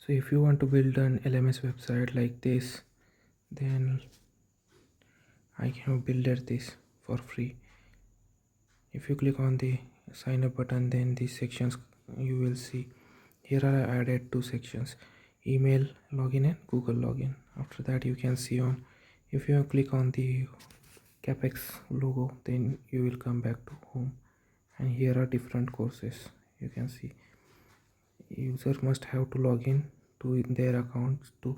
So if you want to build an LMS website like this, then I can build this for free. If you click on the sign up button, then these sections you will see. Here are added two sections: email login and Google login. After that, you can see on, if you click on the capex logo, then you will come back to home, and here are different courses. You can see user must have to log in to their accounts to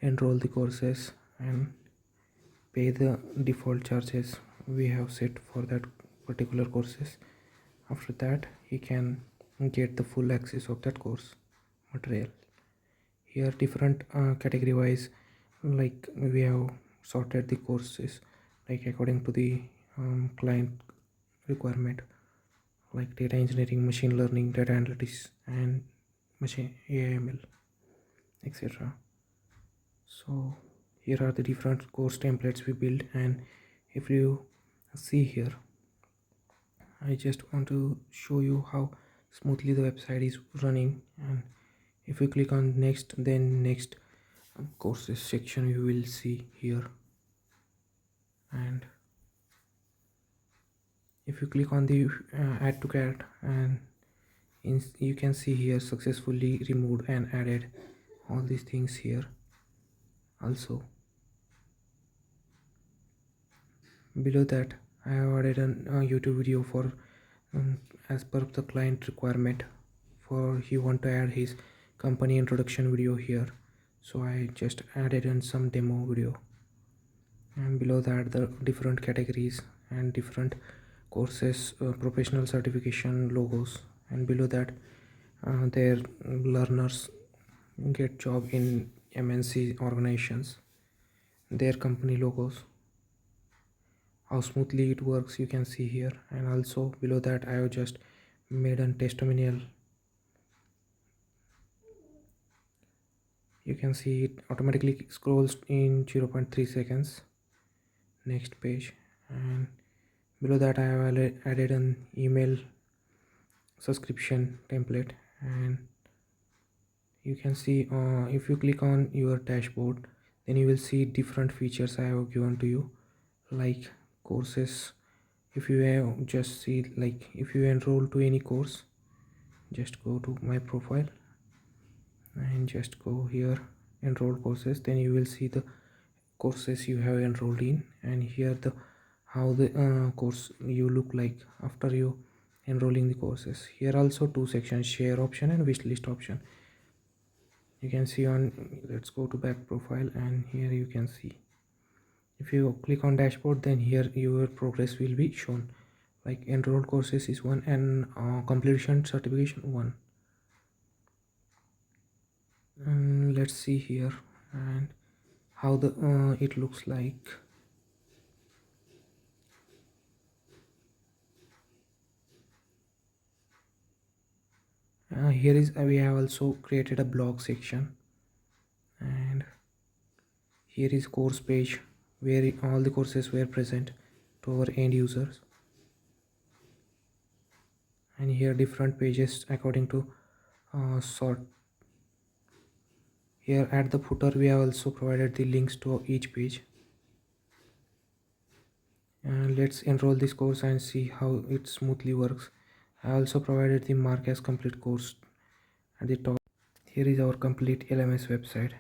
enroll the courses and pay the default charges we have set for that particular courses. After that, he can get the full access of that course material. Here different category wise, like we have sorted the courses like according to the client requirement, like data engineering, machine learning, data analytics, and machine AML, etc. So here are the different course templates we built, and if you see here, I just want to show you how smoothly the website is running. And if you click on next, then next courses section you will see here. And if you click on the add to cart, and you can see here successfully removed and added all these things here. Also below that, I have added a YouTube video for as per the client requirement, for he want to add his company introduction video here, so I just added in some demo video. And below that, the different categories and different courses, professional certification logos, and below that their learners get job in MNC organizations, their company logos, how smoothly it works you can see here. And also below that, I have just made a testimonial. You can see it automatically scrolls in 0.3 seconds. Next page. And below that, I have added an email subscription template. And you can see if you click on your dashboard, then you will see different features I have given to you, like courses. If you have just see, like if you enroll to any course, just go to my profile and just go here, enroll courses, then you will see the courses you have enrolled in, and here the how the course you look like after you enrolling the courses. Here also two sections: share option and wish list option. You can see on, let's go to back profile, and here you can see, if you click on dashboard, then here your progress will be shown, like enrolled courses is 1 and completion certification 1. And let's see here and how the it looks like. Here is we have also created a blog section, and here is course page where all the courses were present to our end users. And here different pages according to sort. Here at the footer, we have also provided the links to each page. And let's enroll this course and see how it smoothly works. I also provided the mark as complete course at the top. Here is our complete LMS website.